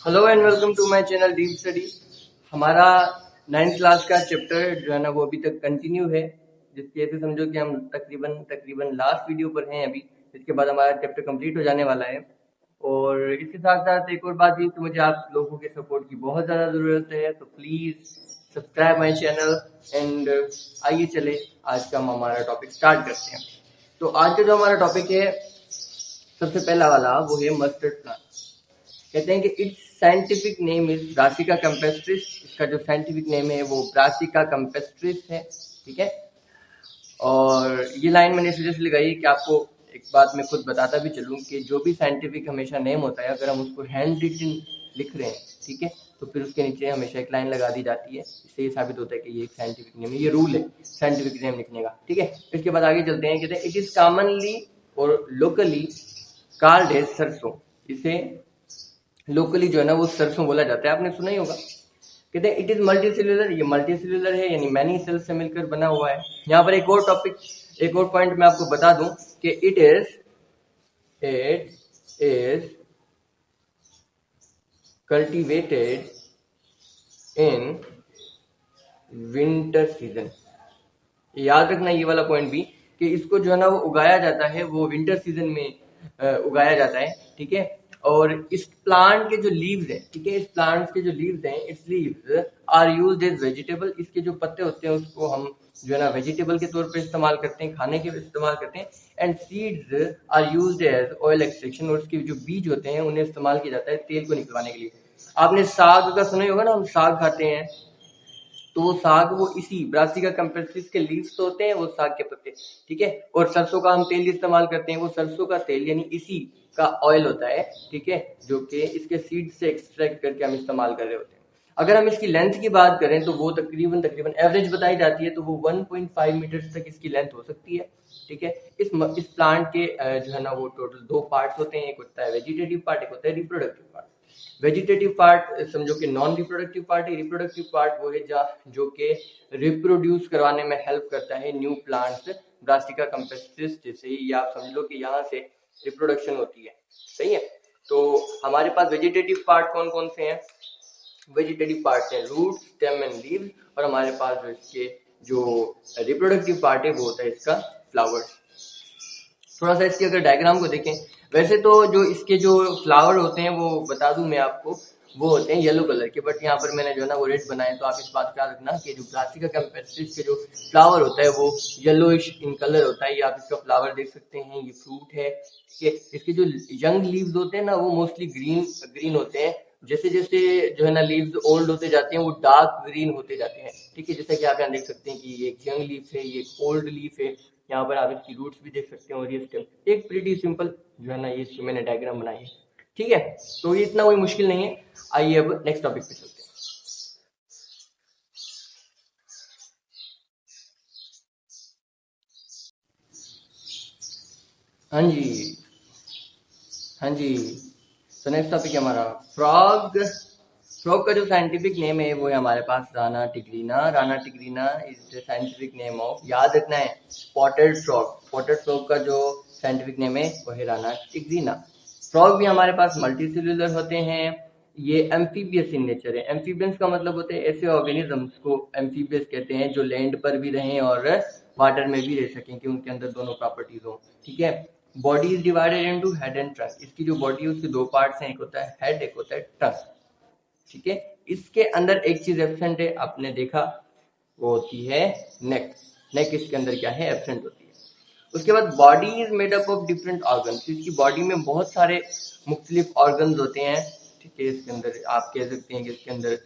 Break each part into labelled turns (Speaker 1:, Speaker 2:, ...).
Speaker 1: Hello and welcome to my channel deep study. हमारा 9th class का chapter जो है ना वो अभी तक कंटिन्यू है, जिसकी ऐसे समझो कि हम तकरीबन लास्ट वीडियो पर हैं अभी। इसके बाद हमारा चैप्टर कंप्लीट हो जाने वाला है। और इसके साथ साथ एक और बात ये कि मुझे आप लोगों के सपोर्ट की बहुत ज़्यादा ज़रूरत है, तो please subscribe my channel. And आइए चले आज का हम हमारा टॉपिक स्टार्ट करते हैं। तो आज का जो हमारा टॉपिक है, सबसे पहला वाला वो है मस्टर्ड प्लांट। कहते हैं कि it's scientific name is brassica campestris. इसका जो साइंटिफिक नेम है वो ब्रासिका कैम्पेस्ट्रिस है, ठीक है। और ये लाइन मैंने इसलिए लगाई कि आपको एक बात मैं खुद बताता भी चलूं कि जो भी साइंटिफिक हमेशा नेम होता है, अगर हम उसको हैंड रिटन लिख रहे हैं, ठीक है, तो फिर उसके नीचे हमेशा एक लाइन लगा दी जाती है। इससे ये साबित होता है कि ये एक साइंटिफिक नेम है, ये रूल है साइंटिफिक नेम लिखने का, ठीक है। इसके बाद आगे चलते हैं। कहते हैं इट इज कॉमनली और लोकली कॉल्ड एज सरसों। इसे लोकली जो है ना वो सरसों बोला जाता है, आपने सुना ही होगा। कहते हैं इट इज मल्टी सेल्यूलर। ये मल्टी सेल्यूलर है, यानी मैनी सेल से मिलकर बना हुआ है। यहाँ पर एक और टॉपिक, एक और पॉइंट मैं आपको बता दूं कि it is cultivated in winter season. याद रखना ये वाला पॉइंट भी कि इसको जो है ना वो उगाया जाता है, वो विंटर सीजन में उगाया जाता है, ठीक है। और इस प्लांट के जो लीव्स हैं, ठीक है, इस प्लांट के जो लीव्स हैं, it's leaves are used as vegetable. इसके जो पत्ते होते हैं उसको हम जो है ना वेजिटेबल के तौर पे इस्तेमाल करते हैं, खाने के इस्तेमाल करते हैं। And seeds are used as oil extraction. और उसके जो बीज होते हैं उन्हें इस्तेमाल किया जाता है तेल को निकलवाने के लिए। आपने साग का सुना ही होगा ना, हम साग खाते हैं, तो वो साग वो इसी ब्रासिका कैम्पेस्ट्रिस के लीव्स तो होते हैं, वो साग के पत्ते, ठीक है। और सरसों का हम तेल इस्तेमाल करते हैं, वो सरसों का तेल यानी इसी का ऑयल होता है, ठीक है, जो कि इसके सीड से एक्सट्रैक्ट करके हम इस्तेमाल कर रहे होते हैं। अगर हम इसकी लेंथ की बात करें तो वो तकरीबन एवरेज बताई जाती है, तो वो 1.5 मीटर तक इसकी लेंथ हो सकती है, ठीक है। इस प्लांट के जो है ना वो टोटल 2 पार्ट्स होते हैं, एक होता है वेजिटेटिव पार्ट, एक होता है रिप्रोडक्टिव पार्ट। वेजिटेटिव पार्ट समझो कि नॉन रिप्रोडक्टिव पार्ट है। रिप्रोडक्टिव पार्ट वो है जो कि रिप्रोड्यूस करवाने में हेल्प करता है न्यू प्लांट्स ब्रासिका कैम्पेस्ट्रिस जैसे ही। आप समझ लो कि यहाँ से रिप्रोडक्शन होती है, सही है। तो हमारे पास वेजिटेटिव पार्ट कौन कौन से हैं? वेजिटेटिव पार्ट हैं रूट, स्टेम एंड लीव्स। और हमारे पास जो इसके जो रिप्रोडक्टिव पार्ट है वो होता है इसका फ्लावर्स। थोड़ा सा इसके अगर डायग्राम को देखें, वैसे तो जो इसके जो फ्लावर होते हैं वो बता दूं मैं आपको, वो होते हैं येलो कलर के, बट यहाँ पर मैंने जो है ना वो रेड बनाए। तो आप इस बात का रखना कि जो ब्रासिका कैम्पेस्ट्रिस के जो फ्लावर होता है वो येलोइश इन कलर होता है। ये आप इसका फ्लावर देख सकते हैं, ये फ्रूट है, ठीक है। इसके जो यंग लीव्स होते हैं ना वो मोस्टली ग्रीन ग्रीन होते हैं। जैसे जैसे जो है ना लीव्स ओल्ड होते जाते हैं वो डार्क ग्रीन होते जाते हैं, ठीक है। जैसा कि आप यहाँ देख सकते हैं कि ये एक यंग लीफ है, ये एक ओल्ड लीफ है। यहाँ पर आप इसकी रूट्स भी देख सकते हैं और ये स्टेम। एक प्रीटी सिंपल जो है ना ये इसकी मैंने डायग्राम बनाई है, ठीक है। तो ये इतना कोई मुश्किल नहीं है। आइए अब नेक्स्ट टॉपिक पे चलते हैं। हाँ जी, हाँ जी। तो नेक्स्ट टॉपिक है हमारा फ्रॉग। फ्रॉग का जो साइंटिफिक नेम है वो है हमारे पास Rana tigrina. Rana tigrina is the scientific name of, याद रखना है, स्पॉटेड फ्रॉग। स्पॉटेड फ्रॉग का जो साइंटिफिक नेम है वो है राना टिग्रीना। फ्रॉग भी हमारे पास मल्टी सेल्यूलर होते हैं। ये एम्फीबियस इन नेचर है। एम्फीबियंस का मतलब होते हैं ऐसे ऑर्गेनिजम्स को एम्फीबियस कहते हैं जो लैंड पर भी रहें और वाटर में भी रह सकें, कि उनके अंदर दोनों प्रॉपर्टीज हो, ठीक है। Body is divided into head and trunk. इसकी जो बॉडी है उसके 2 पार्ट्स हैं, एक होता है हेड, एक होता है ट्रंक, ठीक है। इसके अंदर एक चीज एब्सेंट है, आपने देखा, वो होती है नेक। नेक इसके अंदर क्या है, एब्सेंट होती है। उसके बाद body is made up of different organ. इसकी बॉडी में बहुत सारे मुख्तलिफ ऑर्गन होते हैं, ठीक है। इसके अंदर आप कह सकते हैं कि इसके अंदर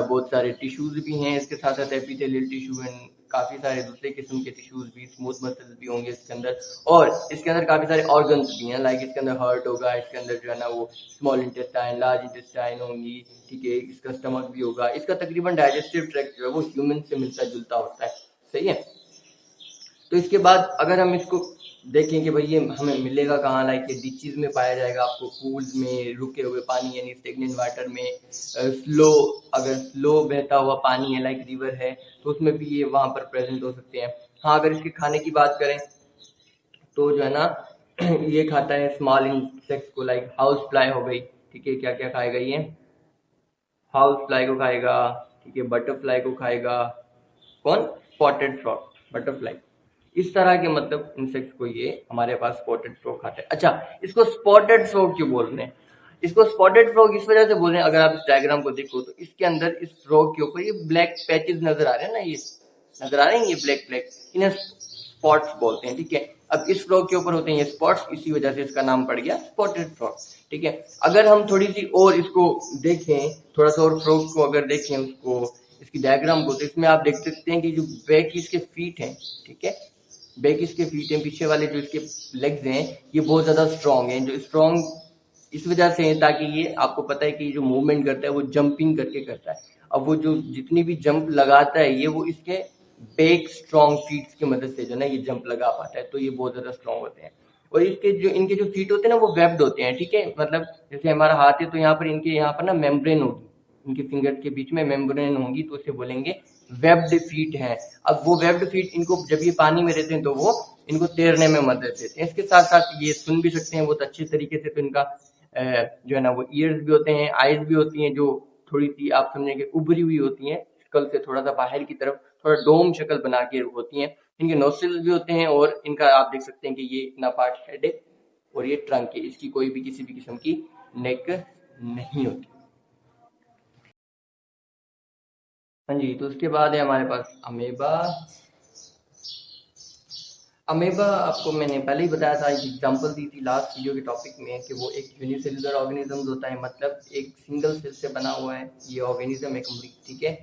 Speaker 1: बहुत सारे टिश्यूज भी हैं, इसके साथ साथ एपिथेलियल टिश्यू एंड काफी सारे दूसरे किस्म के टिश्यूज भी, स्मूथ मसल्स भी होंगे इसके अंदर। और इसके अंदर काफी सारे ऑर्गन्स भी हैं, लाइक इसके अंदर हार्ट होगा, इसके अंदर जो है ना वो स्मॉल इंटेस्टाइन, लार्ज इंटेस्टाइन होंगी, ठीक है। इसका स्टमक भी होगा। इसका तकरीबन डाइजेस्टिव ट्रैक्ट जो है वो ह्यूमन से मिलता जुलता होता है, सही है। तो इसके बाद अगर हम इसको देखें कि भाई ये हमें मिलेगा कहाँ, लाइक ये बीचेस में पाया जाएगा आपको, पूल्स में, रुके हुए पानी यानी स्टेगनेंट वाटर में, स्लो, अगर स्लो बहता हुआ पानी है लाइक रिवर है तो उसमें भी ये वहां पर प्रेजेंट हो सकते हैं। हाँ, अगर इसके खाने की बात करें तो जो है ना ये खाता है स्मॉल इंसेक्ट्स को, लाइक हाउस फ्लाई हो गई, ठीक है। क्या क्या खाएगा ये? हाउस फ्लाई को खाएगा, ठीक है, बटरफ्लाई को खाएगा। कौन? Spotted frog, butterfly. इस तरह के मतलब इंसेक्ट्स को ये हमारे पास स्पॉटेड फ्रॉग खाता है। अच्छा, इसको स्पॉटेड फ्रॉग क्यों बोल रहे हैं? इसको स्पॉटेड फ्रॉग इस वजह से बोल रहे हैं, अगर आप इस डायग्राम को देखो तो इसके अंदर इस फ्रॉग के ऊपर ये ब्लैक पैचेस नजर आ रहे हैं ना, ये नजर आ रहे हैं, ये ब्लैक ब्लैक, इन्हें स्पॉट्स बोलते हैं, ठीक है। अब इस फ्रॉग के ऊपर होते हैं ये स्पॉट्स, इसी वजह से इसका नाम पड़ गया स्पॉटेड फ्रॉग, ठीक है। अगर हम थोड़ी सी और इसको देखें, थोड़ा सा और फ्रॉग को अगर देखें उसको, इसकी डायग्राम को, तो इसमें आप देख सकते हैं कि जो बैक इसके फीट हैं, ठीक है, बैक इसके फीट हैं, पीछे वाले जो इसके लेग्स हैं, ये बहुत ज्यादा स्ट्रांग हैं। जो स्ट्रांग इस वजह से है ताकि ये, आपको पता है कि जो मूवमेंट करता है वो जंपिंग करके करता है। अब वो जो जितनी भी जंप लगाता है ये, वो इसके बैक स्ट्रांग फीट की मदद से जो ना ये जंप लगा पाता है, तो ये बहुत ज्यादा स्ट्रांग होते हैं। और इसके जो इनके जो फीट होते हैं ना वो वेब्ड होते हैं, ठीक है। मतलब जैसे हमारा हाथ है तो यहाँ पर इनके यहाँ पर ना मेम्ब्रेन होगी, इनके फिंगर के बीच में मेम्ब्रेन होंगी, तो उसे बोलेंगे वेब्ड फीट है। अब वो वेब्ड फीट इनको जब ये पानी में रहते हैं तो वो इनको तैरने में मदद देते हैं। इसके साथ साथ ये सुन भी सकते हैं बहुत अच्छे तरीके से, तो इनका जो है ना वो ईयर्स भी होते हैं, आईज भी होती हैं, जो थोड़ी सी आप समझेंगे उभरी हुई होती हैं, स्कल से थोड़ा सा बाहर की तरफ थोड़ा डोम शक्ल बना के होती हैं। इनके नोस्ट्रिल्स भी होते हैं, और इनका आप देख सकते हैं कि ये इतना पार्ट हेड है और ये ट्रंक है, इसकी कोई भी किसी भी किस्म की नेक नहीं होती। हाँ जी, तो उसके बाद है हमारे पास अमेबा। अमेबा आपको मैंने पहले ही बताया था, एक एग्जांपल दी थी लास्ट वीडियो के टॉपिक में, कि वो एक यूनिसेलुलर ऑर्गेनिज्म होता है, मतलब एक सिंगल सेल से बना हुआ है ये ऑर्गेनिज्म है कंप्लीट, ठीक है।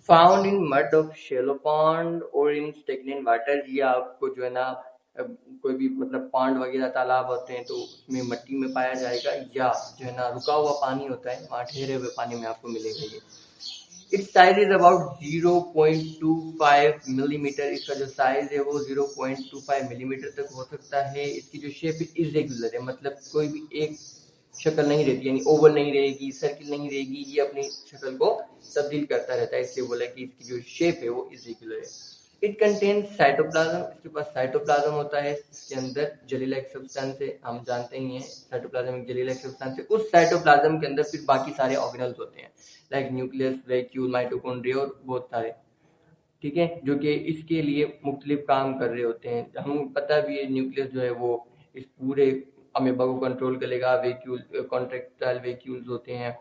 Speaker 1: Found in mud of shallow pond और इन स्टेगनेंट वाटर। ये आपको जो है ना कोई भी मतलब पॉन्ड वगैरह तालाब होते हैं तो उसमें मिट्टी में पाया जाएगा, या जो है ना रुका हुआ पानी होता है वहाँ ठहरे हुए पानी में आपको मिलेगा ये। It's size is about 0.25 millimetre. इसका जो साइज है वो 0.25 मिलीमीटर तक हो सकता है। इसकी जो शेप है इरेगुलर है, मतलब कोई भी एक शक्ल नहीं रहती, यानी ओवल नहीं रहेगी, सर्किल नहीं रहेगी, ये अपनी शक्ल को तब्दील करता रहता है, इसलिए बोला कि इसकी जो शेप है वो इरेगुलर है। It contains cytoplasm. इसके पास साइटोप्लाज्म होता है, इसके अंदर जेली लाइक सब्सटेंस है, हम जानते ही हैं साइटोप्लाज्म एक जेली लाइक सब्सटेंस है। उस साइटोप्लाज्म के अंदर फिर बाकी सारे ऑर्गेनल्स होते हैं, लाइक न्यूक्लियस, वैक्यूल, माइटोकॉन्ड्रिया और बहुत सारे, ठीक है, जो कि इसके लिए मुख्तलिफ काम कर रहे होते हैं। हम पता भी है न्यूक्लियस जो है वो इस पूरे अमीबा को कंट्रोल करेगा। वैक्यूल, कॉन्ट्रेक्टाइल वैक्यूल्स होते हैं,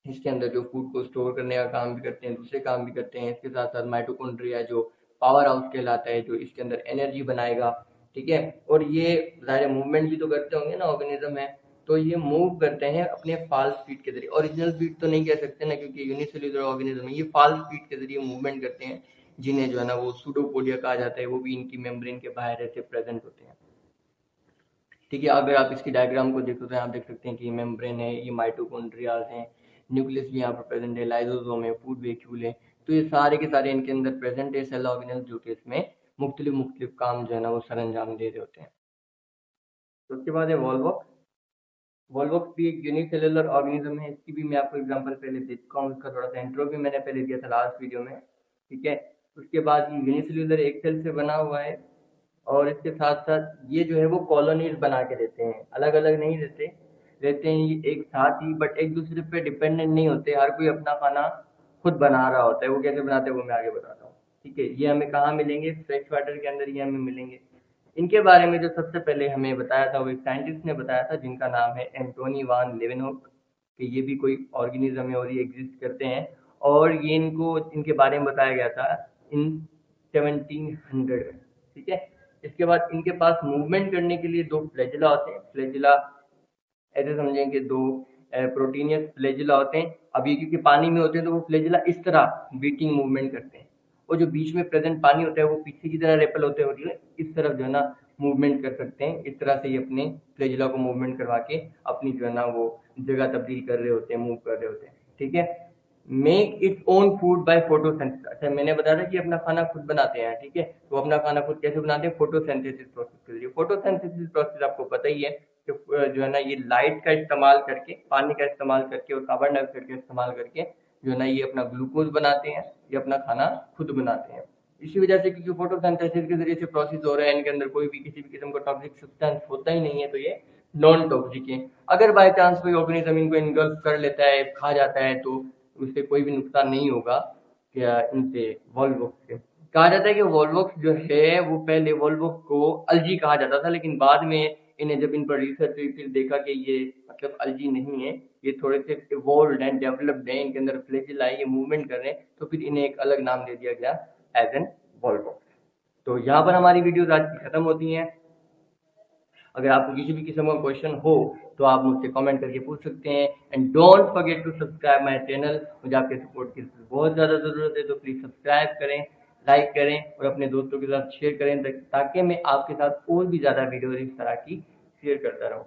Speaker 1: इसके अंदर जो फूड को स्टोर करने का काम भी करते हैं, दूसरे काम भी करते हैं। इसके साथ साथ माइटोकॉन्ड्रिया जो पावर हाउस कहलाता है, जो इसके अंदर एनर्जी बनाएगा, ठीक है। और ये ज़ाहिर मूवमेंट भी तो करते होंगे ना, ऑर्गेनिज्म है, तो ये मूव करते हैं अपने फाल्स फीट के जरिए। ओरिजिनल फीट तो नहीं कह सकते ना, क्योंकि यूनिसेल्युलर ऑर्गेनिज्म है, ये फाल्स फीट के जरिए मूवमेंट करते हैं, जिन्हें जो है ना वो सूडोपोडिया कहा जाता है। वो भी इनकी मेम्ब्रेन के बाहर ऐसे प्रेजेंट होते हैं, ठीक है। अगर आप इसकी डायग्राम को देखो तो आप देख सकते हैं कि मेम्ब्रेन है, ये माइटोकॉन्ड्रियाज हैं, न्यूक्लियस भी यहाँ पर प्रेजेंट है, लाइसोसोम है, फूड वैक्यूल है, तो ये सारे के सारे इनके अंदर प्रेजेंट है सेल ऑर्गेनल्स, जो कि इसमें मुख्तलिफ मुख्तलिफ काम जो है ना वो सर अंजाम दे रहे होते हैं। तो उसके बाद है वॉल्वॉक्स। वॉल्वॉक्स भी एक यूनिसेलुलर ऑर्गेनिज्म है, इसकी भी मैं आपको एग्जांपल पहले दे चुका हूँ, इसका थोड़ा सा इंट्रो भी मैंने पहले दिया था लास्ट वीडियो में, ठीक है। उसके बाद ये यूनिसेलुलर एक सेल से बना हुआ है, और इसके साथ साथ ये जो है वो कॉलोनीज बना के रहते हैं, अलग अलग नहीं रहते, रहते हैं ये एक साथ ही, बट एक दूसरे पे डिपेंडेंट नहीं होते। हर कोई अपना खाना खुद बना रहा होता है, वो कैसे बनाते हैं वो मैं आगे बताता हूँ, ठीक है। ये हमें कहाँ मिलेंगे? फ्रेश वाटर के अंदर ये हमें मिलेंगे। इनके बारे में जो सबसे पहले हमें बताया था वो एक साइंटिस्ट ने बताया था, जिनका नाम है एंटोनी वान लेवेनहोक, कि ये भी कोई ऑर्गेनिज्म है और ये एग्जिस्ट करते हैं। और ये इनको इनके बारे में बताया गया था इन 1700 में, ठीक है। इसके बाद इनके पास मूवमेंट करने के लिए दो फ्लैजिला होते हैं। फ्लैजिला ऐसे समझें कि दो प्रोटीनियस फ्लैजिला होते हैं। अब ये क्योंकि पानी में होते हैं तो वो फ्लैजिला इस तरह बीटिंग मूवमेंट करते हैं, और जो बीच में प्रेजेंट पानी होता है वो पीछे की तरह रेपल होते हैं, मतलब इस तरफ जो है ना मूवमेंट कर सकते हैं। इस तरह से ये अपने फ्लैजिला को मूवमेंट करवा के अपनी जो है ना वो जगह तब्दील कर रहे होते हैं, मूव कर रहे होते हैं, ठीक है। Make its own food by photosynthesis. अच्छा, मैंने बताया था कि अपना खाना खुद बनाते हैं, ठीक है। तो अपना खाना खुद कैसे बनाते हैं? फोटोसिंथेसिस प्रोसेस के जरिए। फोटोसिंथेसिस प्रोसेस आपको पता ही है कि जो है ना ये लाइट का इस्तेमाल करके, पानी का इस्तेमाल करके और कार्बन डाइऑक्साइड का इस्तेमाल करके जो है ना ये अपना ग्लूकोज बनाते हैं, ये अपना खाना खुद बनाते हैं। इसी वजह से, क्योंकि फोटोसिंथेसिस के जरिए से प्रोसेस हो रहा है, इनके अंदर कोई भी किसी भी किस्म का टॉक्सिक सब्सटेंस होता ही नहीं है, तो ये नॉन टॉक्सिक है। अगर बाय चांस कोई ऑर्गेनिज्म इनको इनगल्फ कर लेता है, खा जाता है, तो उससे कोई भी नुकसान नहीं होगा क्या इनसे, वॉल्वॉक्स से। कहा जाता है कि वॉल्वॉक्स जो है वो पहले वॉल्वॉक्स को अल्जी कहा जाता था, लेकिन बाद में इन्हें जब इन पर रिसर्च हुई फिर देखा कि ये मतलब अल्जी नहीं है, ये थोड़े से इवॉल्व एंड डेवलप्ड है, इनके अंदर फ्लैजिला है, ये मूवमेंट कर रहे हैं, तो फिर इन्हें एक अलग नाम दे दिया गया एज एन वॉल्वॉक्स। तो यहाँ पर हमारी वीडियोज आज की खत्म होती हैं। अगर आपको किसी भी किस्म का क्वेश्चन हो तो आप मुझसे कमेंट करके पूछ सकते हैं, and don't forget to subscribe my channel. मुझे आपके सपोर्ट की बहुत ज़्यादा ज़रूरत है, तो प्लीज़ सब्सक्राइब करें, लाइक करें और अपने दोस्तों के साथ शेयर करें, ताकि मैं आपके साथ और भी ज़्यादा वीडियो इस तरह की शेयर करता रहूँ।